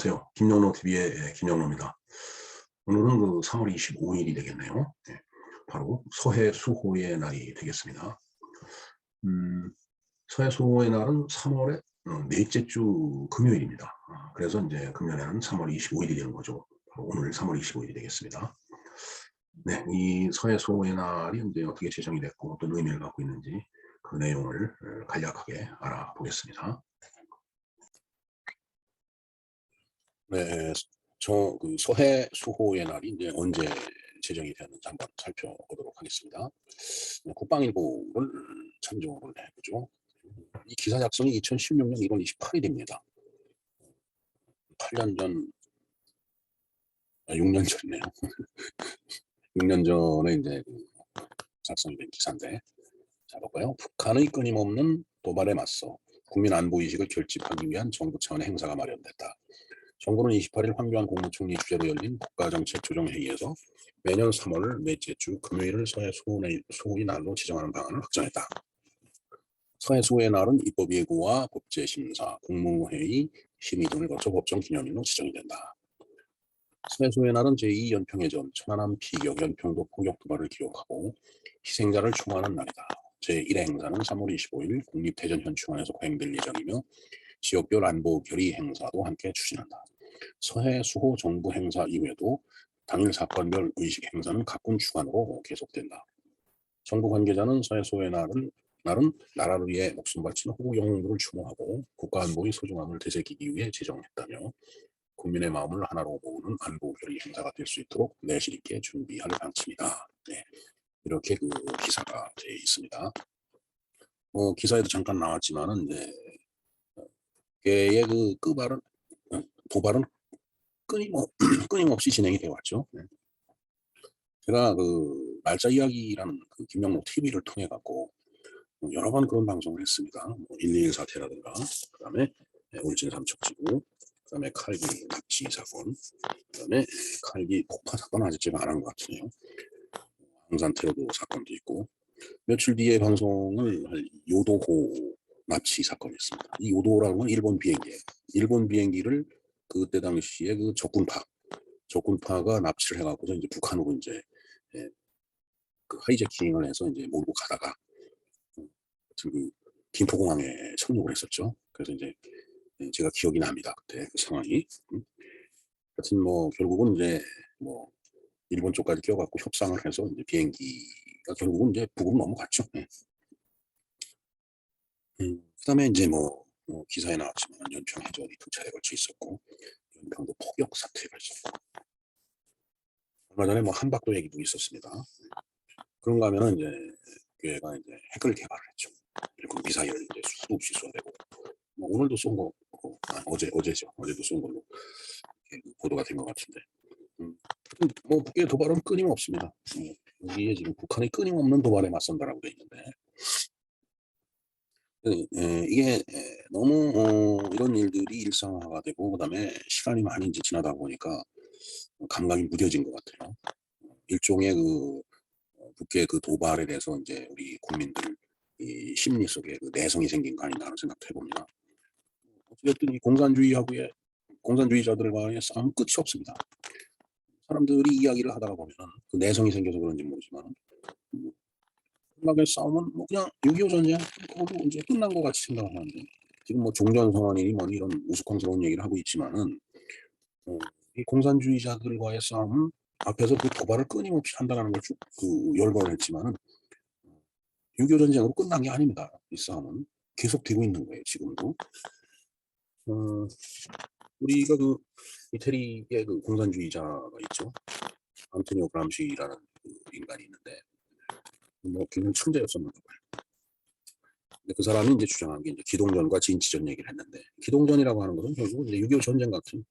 안녕하세요. 김영로 TV의 김영로입니다. 오늘은 그 3월 25일이 되겠네요. 네, 바로 서해수호의 날이 되겠습니다. 서해수호의 날은 3월의 넷째 주 금요일입니다. 그래서 이제 금년에는 3월 25일이 되는 거죠. 바로 오늘 3월 25일이 되겠습니다. 네, 이 서해수호의 날이 이제 어떻게 제정이 됐고 어떤 의미를 갖고 있는지 그 내용을 간략하게 알아보겠습니다. 네, 그 서해수호의 날이 이제 언제 제정이 되었는지 한번 살펴보도록 하겠습니다. 국방일보를 참조를 해보죠. 이 기사 작성이 2016년 1월 28일입니다. 8년 전, 6년 전이네요. 6년 전에 이제 작성이 된 기사인데, 자 볼까요? 북한의 끊임없는 도발에 맞서 국민 안보 의식을 결집하기 위한 정부 차원의 행사가 마련됐다. 정부는 28일 황교안 국무총리 주재로 열린 국가정책조정회의에서 매년 3월 넷째 주 금요일을 서해수호의 날로 지정하는 방안을 확정했다. 서해수호의 날은 입법예고와 법제심사, 국무회의, 심의 등을 거쳐 법정 기념일로 지정이 된다. 서해수호의 날은 제2연평해전 천안함 피격, 연평도 포격 도발을 기록하고 희생자를 추모하는 날이다. 제1회 행사는 3월 25일 국립대전현충원에서 거행될 예정이며 지역별 안보 결의 행사도 함께 추진한다. 서해수호 정부 행사 이후에도 당일 사건별 의식 행사는 각군 주관으로 계속된다. 정부 관계자는 서해수호의 날은 나라를 위해 목숨 바친 호국 영웅들을 추모하고 국가안보의 소중함을 되새기기 위해 제정했다며 국민의 마음을 하나로 모으는 안보 결의 행사가 될 수 있도록 내실 있게 준비할 방침이다. 네, 이렇게 그 기사가 되어 있습니다. 기사에도 잠깐 나왔지만은 이제 개의 그 도발은 끊임없이 진행이 되어 왔죠. 네. 제가 그 날짜 이야기라는 그 김영로 TV를 통해 갖고 여러 번 그런 방송을 했습니다. 121 사태라든가, 그다음에 울진 삼척지구, 그다음에 칼기 납치 사건, 그다음에 칼기 폭파 사건 아직 제가 안 한 것 같으네요. 항산 테러도 사건도 있고, 며칠 뒤에 방송을 할 요도호 납치 사건이 있습니다. 이 요도라는 건 일본 비행기예요. 일본 비행기를 그때 당시에 그 적군파가 납치를 해갖고서 이제 북한으로 이제 그 하이제킹을 해서 이제 몰고 가다가 그 김포공항에 착륙을 했었죠. 그래서 이제 제가 기억이 납니다. 그때 그 상황이. 하여튼 뭐 결국은 이제 뭐 일본 쪽까지 껴갖고 협상을 해서 이제 비행기가 결국은 이제 북으로 넘어갔죠. 그다음에 이제 뭐 기사에 나왔지만 연평해전이 2차례 걸쳐 있었고 연평도 포격 사태가 있었고 얼마 전에 뭐 한박도 얘기도 있었습니다. 그런가 하면은 이제 교회가 이제 핵을 개발을 했죠. 그리고 미사일을 이제 수도 없이 쏘내고 뭐 오늘도 쏜 거, 어제죠. 어제도 쏜 걸로 보도가 된 것 같은데. 뭐 북의 도발은 끊임없습니다. 여기에 지금 북한이 끊임없는 도발에 맞선다라고 돼 있는데 이게 너무 이런 일들이 일상화가 되고 그다음에 시간이 많이 이제 지나다 보니까 감각이 무뎌진 것 같아요. 일종의 그 북의 그 도발에 대해서 이제 우리 국민들 이 심리 속에 그 내성이 생긴 거 아닌가 하는 생각도 해봅니다. 어쨌든 이 공산주의자들과의 싸움은 끝이 없습니다. 사람들이 이야기를 하다가 보면은 그 내성이 생겨서 그런지 모르지만 생각의 싸움은 뭐 그냥 6.25 전쟁 그걸로 이제 끝난 것 같이 생각을 하는데 지금 뭐 종전선언이니 뭐 이런 우스꽝스러운 얘기를 하고 있지만은 이 공산주의자들과의 싸움은 앞에서 그 도발을 끊임없이 한다는 걸 쭉 그 열거를 했지만은 6.25 전쟁으로 끝난 게 아닙니다. 이 싸움은 계속되고 있는 거예요. 지금도. 우리가 그 이태리의 그 공산주의자가 있죠. 안토니오 그람시라는 그 인간이 있는데 뭐 굉장히 천재였었나 봐요. 근데 그 사람이 이제 주장한 게 이제 기동전과 진치전 얘기를 했는데 기동전이라고 하는 것은 결국 이제 6.25 전쟁 같은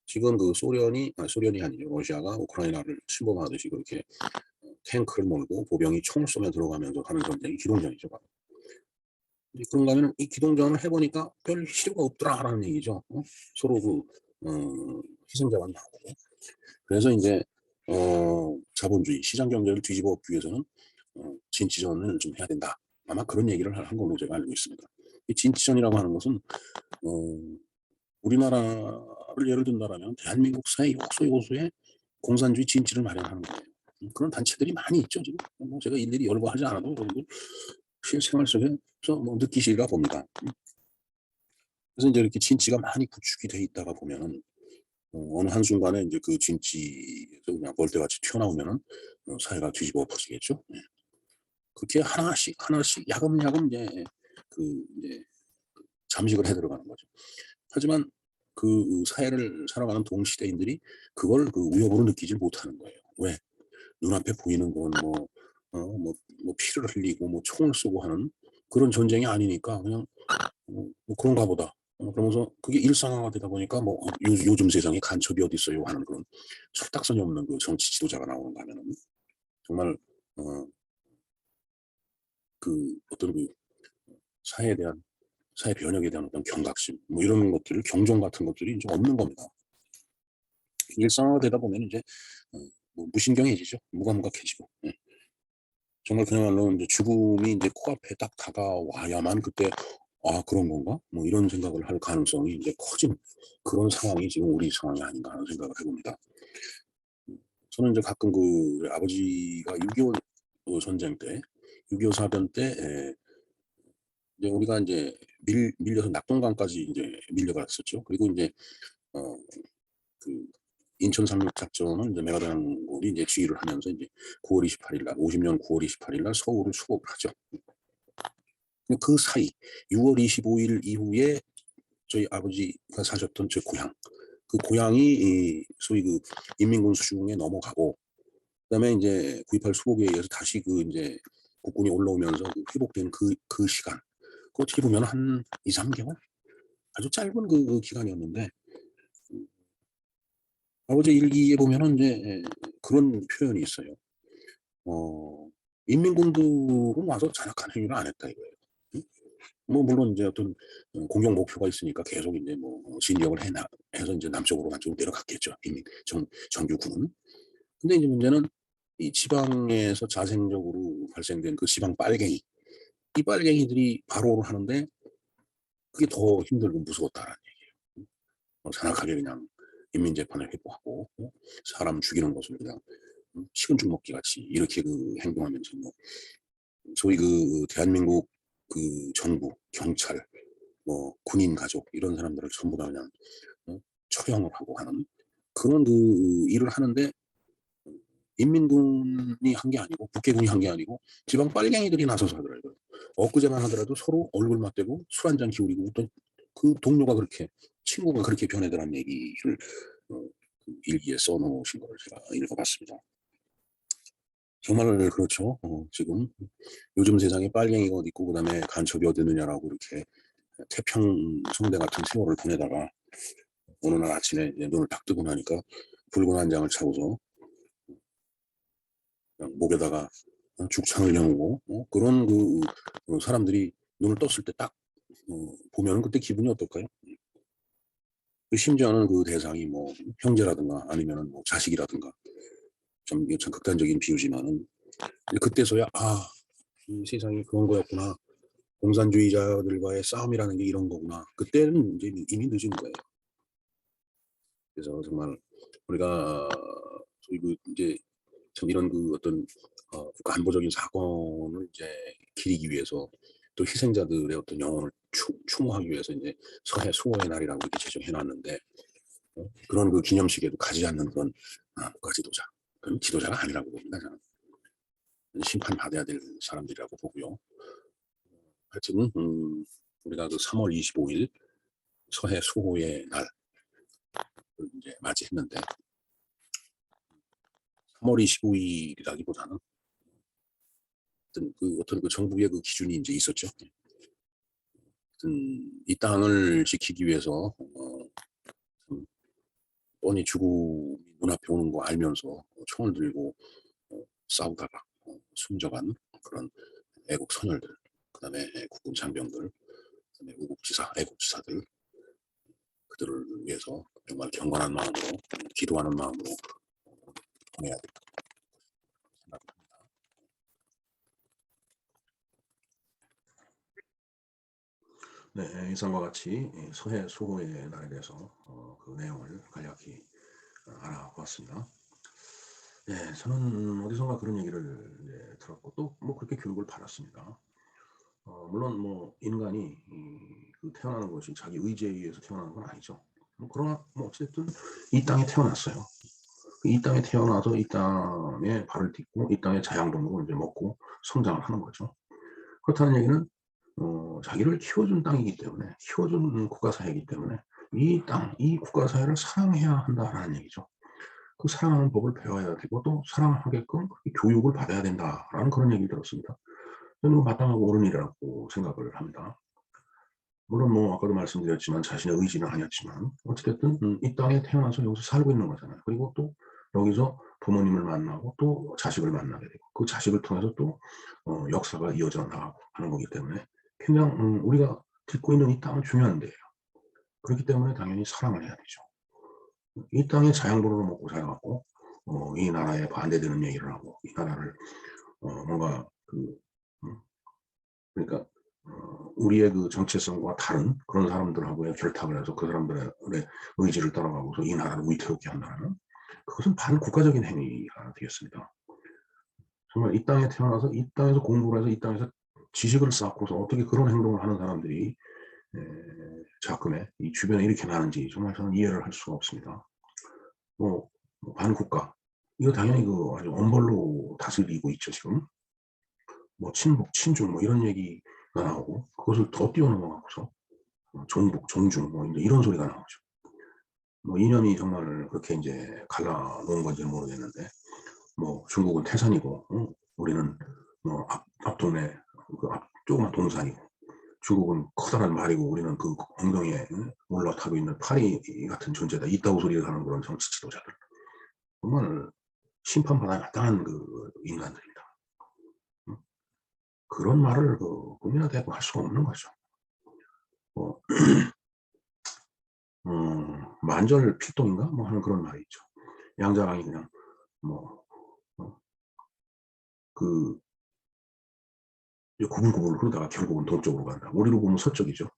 지금 그 소련이 아니죠. 러시아가 우크라이나를 침범하듯이 그렇게 탱크를 몰고 보병이 총을 쏘며 들어가면서 하는 전쟁이 기동전이죠. 그런가 하면 이 기동전을 해보니까 별 실효가 없더라라는 얘기죠. 서로 그 희생자만 나오고 그래서 이제 자본주의 시장 경제를 뒤집어 엎기 위해서는 진치전을 좀 해야 된다. 아마 그런 얘기를 한 걸로 제가 알고 있습니다. 이 진치전이라고 하는 것은 우리나라를 예를 든다라면 대한민국 사회 요소요소에 공산주의 진지를 마련하는 거예요. 그런 단체들이 많이 있죠 지금. 뭐 제가 일일이 열거하지 않아도 여러분들 실생활 속에서 뭐 느끼시리라 봅니다. 그래서 이제 이렇게 진지가 많이 구축이 돼 있다가 보면은 어느 한순간에 이제 그 진지에서 그냥 벌떼같이 튀어나오면은 사회가 뒤집어 엎어지겠죠. 예. 그렇게 하나씩 하나씩 야금야금 이제 잠식을 해 들어가는 거죠. 하지만 그 사회를 살아가는 동시대인들이 그걸 그 위협으로 느끼질 못하는 거예요. 왜? 눈앞에 보이는 건 뭐 피를 흘리고 뭐 총을 쏘고 하는 그런 전쟁이 아니니까 그냥 뭐 그런가 보다. 그러면서 그게 일상화가 되다 보니까 뭐 요즘 세상에 간첩이 어디 있어요 하는 그런 철딱선이 없는 그 정치 지도자가 나오는가 하면은 정말 어, 그 어떤 그 사회에 대한 사회 변혁에 대한 어떤 경각심 뭐 이런 것들을 경종 같은 것들이 좀 없는 겁니다. 일상화되다 보면 이제 뭐 무신경해지죠. 무감각해지고. 예. 정말 그야말로 이제 죽음이 이제 코앞에 딱 다가와야만 그때 아 그런 건가? 뭐 이런 생각을 할 가능성이 이제 커지는 그런 상황이 지금 우리 상황이 아닌가 하는 생각을 해봅니다. 저는 이제 가끔 그 아버지가 6.25 전쟁 때, 6.25 사변 때 이제 우리가 이제 밀려서 낙동강까지 이제 밀려갔었죠. 그리고 이제 어, 그 인천 상륙 작전은 이제 메가당군이 이제 지휘를 하면서 이제 9월 28일 날, 50년 9월 28일 날 서울을 수복을 하죠. 그 사이 6월 25일 이후에 저희 아버지가 사셨던 제 고향, 그 고향이 소위 그 인민군 수중에 넘어가고, 그다음에 이제 9.28 수복에 의해서 다시 그 이제 국군이 올라오면서 회복된 그 시간, 그 어떻게 보면 한 2, 3개월 아주 짧은 그 기간이었는데 아버지 일기에 보면은 이제 그런 표현이 있어요. 인민군들은 와서 잔악한 행위를 안 했다 이거예요. 뭐 물론 이제 어떤 공격 목표가 있으니까 계속 이제 뭐 진격을 해서 이제 남쪽으로 내려갔겠죠. 이미 정규군은. 근데 이제 문제는 이 지방에서 자생적으로 발생된 그 지방 빨갱이, 이 빨갱이들이 바로를 하는데 그게 더 힘들고 무서웠다라는 얘기예요. 잔악하게 그냥 인민재판을 회부하고 사람 죽이는 것을 그냥 식은 죽 먹기 같이 이렇게 그 행동하면서 뭐 소위 그 대한민국 그 정부, 경찰, 뭐 군인 가족 이런 사람들을 전부 다 그냥 처형을 하고 하는 그런 그 일을 하는데 인민군이 한 게 아니고 국계군이 한 게 아니고 지방 빨갱이들이 나서서 하더라고요. 엊그제만 하더라도 서로 얼굴 맞대고 술 한잔 기울이고 또 그 동료가 그렇게 친구가 그렇게 변해더란 얘기를 그 일기에 써놓으신 걸 제가 읽어봤습니다. 정말 그렇죠. 지금 요즘 세상에 빨갱이가 어디 있고 그다음에 간첩이 어디 있느냐라고 이렇게 태평성대 같은 세월을 보내다가 어느 날 아침에 눈을 딱 뜨고 나니까 붉은 한 장을 차고서 그냥 목에다가 죽창을 여누고 그런 그 사람들이 눈을 떴을 때 딱 보면은 그때 기분이 어떨까요? 심지어는 그 대상이 뭐 형제라든가 아니면은 뭐 자식이라든가 참 극단적인 비유지만은 그때서야 이 세상이 그런 거였구나. 공산주의자들과의 싸움이라는 게 이런 거구나. 그때는 이제 이미 늦은 거예요. 그래서 정말 우리가 소위 그 이제 참 이런 그 어떤 국가 안보적인 사건을 이제 기리기 위해서 또 희생자들의 어떤 영혼을 추모하기 위해서 이제 서해 수호의 날이라고 이렇게 제정해놨는데 그런 그 기념식에도 가지 않는 그런 국가 지도자, 그런 지도자가 아니라고 봅니다. 저는 심판받아야 될 사람들이라고 보고요. 하여튼 우리가 그 3월 25일 서해 수호의 날을 이제 맞이했는데 3월 25일이라기보다는 어떤 그 정부의 그 기준이 이제 있었죠. 이 땅을 지키기 위해서 뻔히 죽음이 눈앞에 오는 거 알면서 총을 들고 싸우다가 숨져간 그런 애국 선열들, 그다음에 국군 장병들, 그다음에 우국지사, 애국지사들 그들을 위해서 정말 경건한 마음으로 기도하는 마음으로 보내야 된다 생각합니다. 네, 이상과 같이 서해 수호의 날에 대해서 그 내용을 간략히 알아보았습니다. 예, 저는 어디선가 그런 얘기를 들었고 또 뭐 그렇게 교육을 받았습니다. 물론 뭐 인간이 그 태어나는 것이 자기 의지에 의해서 태어나는 건 아니죠. 뭐 그러나 뭐 어쨌든 이 땅에 태어났어요. 이 땅에 태어나서 이 땅에 발을 딛고 이 땅의 자양동물을 이제 먹고 성장을 하는 거죠. 그렇다는 얘기는 자기를 키워준 땅이기 때문에, 키워준 국가사회이기 때문에 이 땅, 이 국가사회를 사랑해야 한다라는 얘기죠. 그 사랑하는 법을 배워야 되고 또 사랑하게끔 교육을 받아야 된다라는 그런 얘기를 들었습니다. 저는 마땅하고 옳은 일이라고 생각을 합니다. 물론 뭐 아까도 말씀드렸지만 자신의 의지는 아니었지만 어찌됐든 이 땅에 태어나서 여기서 살고 있는 거잖아요. 그리고 또 여기서 부모님을 만나고 또 자식을 만나게 되고 그 자식을 통해서 또 역사가 이어져 나가고 하는 거기 때문에 그냥 우리가 딛고 있는 이 땅은 중요한 데예요. 그렇기 때문에 당연히 사랑을 해야 되죠. 이 땅에 자양분으로 먹고 살아갖고 이 나라에 반대되는 얘기를 하고 이 나라를 뭔가 그러니까 우리의 그 정체성과 다른 그런 사람들하고의 결탁을 해서 그 사람들의 의지를 따라가고서 이 나라를 위태롭게 한다는 그것은 반국가적인 행위가 되겠습니다. 정말 이 땅에 태어나서 이 땅에서 공부를 해서 이 땅에서 지식을 쌓고서 어떻게 그런 행동을 하는 사람들이 자금에 이 주변에 이렇게 많은지 정말 저는 이해를 할 수가 없습니다. 뭐 반국가 이거 당연히 그 아주 엄벌로 다스리고 있죠 지금. 뭐 친북, 친중 뭐 이런 얘기가 나오고 그것을 더 뛰어넘어 갖고서 종북, 종중 뭐 이제 이런 소리가 나오죠. 뭐 이념이 정말 그렇게 이제 갈라놓은 건지는 모르겠는데 뭐 중국은 태산이고 우리는 뭐 앞동네 그 조그만 동산이고 중국은 커다란 말이고 우리는 그 엉덩이에 올라타고 있는 파리 같은 존재다. 이따구 소리를 하는 그런 정치 지도자들. 정말 심판받아야 마땅한 그 인간들입니다. 그런 말을 꿈이나 대고 할 수가 없는 거죠. 뭐 만절필동인가 뭐 하는 그런 말이 있죠. 양자강이 그냥 뭐 그 구불구불 흐르다가 결국은 동쪽으로 간다. 우리로 보면 서쪽이죠.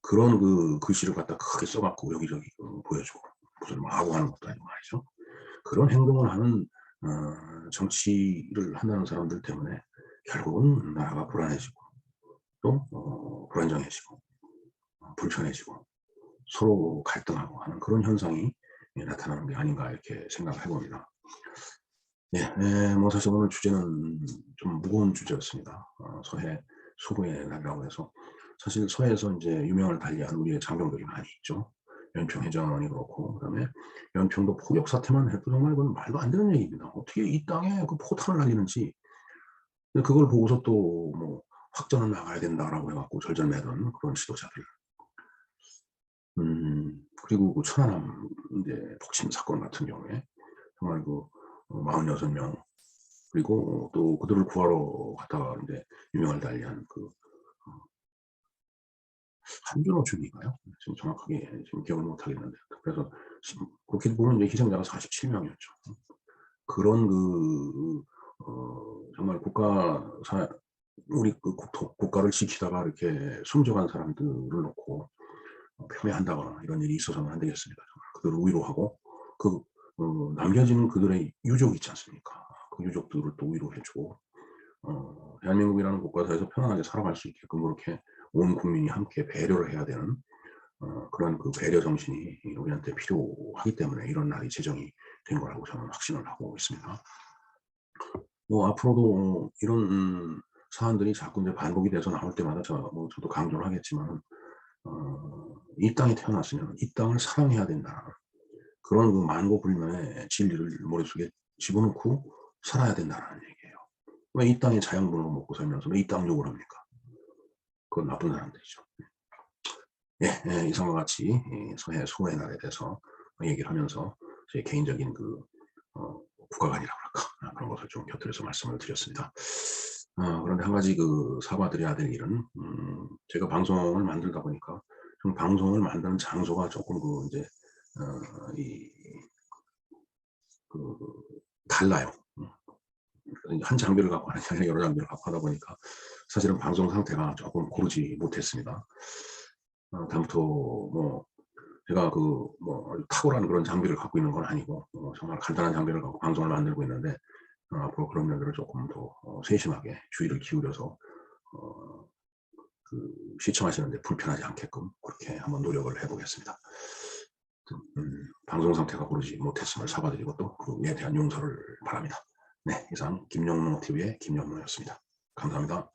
그런 그 글씨를 갖다 크게 써갖고 여기저기 보여주고 무슨 뭐 하고 하는 것도 아니고 말이죠. 그런 행동을 하는 정치를 한다는 사람들 때문에 결국은 나라가 불안해지고 또 불안정해지고 불편해지고 서로 갈등하고 하는 그런 현상이 나타나는 게 아닌가 이렇게 생각을 해봅니다. 네, 뭐 사실 오늘 주제는 좀 무거운 주제였습니다. 서해 수구의 날이라고 해서 사실 서해에서 이제 유명을 달리한 우리의 장병들이 많이 있죠. 연평해전이 그렇고 그다음에 연평도 포격 사태만 해도 정말 이건 말도 안 되는 얘기입니다. 어떻게 이 땅에 그 포탄을 날리는지 그걸 보고서 또 뭐 확전을 나가야 된다라고 해갖고 절절매던 그런 지도자들. 그리고 그 천안함 이제 폭침 사건 같은 경우에 정말 그 46명 그리고 또 그들을 구하러 갔다가 이제 유명을 달리한 그 한준호 중인가요? 지금 정확하게 지금 기억을 못 하겠는데 그래서 그렇게 보면 이제 희생자가 47명이었죠. 그런 정말 우리 그 국가를 지키다가 이렇게 숨져간 사람들을 놓고 폄훼한다거나 이런 일이 있어서는 안 되겠습니다. 그들을 위로하고 그 남겨진 그들의 유족이 있지 않습니까? 그 유족들을 또 위로해주고 대한민국이라는 국가사에서 편안하게 살아갈 수 있게끔 그렇게 온 국민이 함께 배려를 해야 되는 그런 그 배려 정신이 우리한테 필요하기 때문에 이런 날이 제정이 된 거라고 저는 확신을 하고 있습니다. 뭐 앞으로도 이런 사안들이 자꾸 이제 반복이 돼서 나올 때마다 저도 강조를 하겠지만 이 땅에 태어났으면 이 땅을 사랑해야 된다. 그런 그 만고불면의 진리를 머릿속에 집어넣고 살아야 된다는 얘기예요. 왜 이 땅에 자양분으로 먹고 살면서 왜 이 땅 욕을 합니까? 그건 나쁜 사람들이죠. 이상과 같이 서해 수호의 날에 대해서 얘기를 하면서 제 개인적인 그 국가관이라고 할까 그런 것을 좀 곁들여서 말씀을 드렸습니다. 그런데 한 가지 그 사과드려야 될 일은 제가 방송을 만들다 보니까 좀 방송을 만드는 장소가 조금 그 이제 그 달라요. 한 장비를 갖고 하는 게 아니라 여러 장비를 갖고 하다 보니까 사실은 방송 상태가 조금 고르지 못했습니다. 다음부터 뭐 제가 뭐 탁월한 그런 장비를 갖고 있는 건 아니고 정말 간단한 장비를 갖고 방송을 만들고 있는데 앞으로 그런 면들을 조금 더 세심하게 주의를 기울여서 시청하시는데 불편하지 않게끔 그렇게 한번 노력을 해보겠습니다. 방송 상태가 고르지 못했음을 사과드리고 또 그에 대한 용서를 바랍니다. 네, 이상 김영롱TV의 김영롱이었습니다. 감사합니다.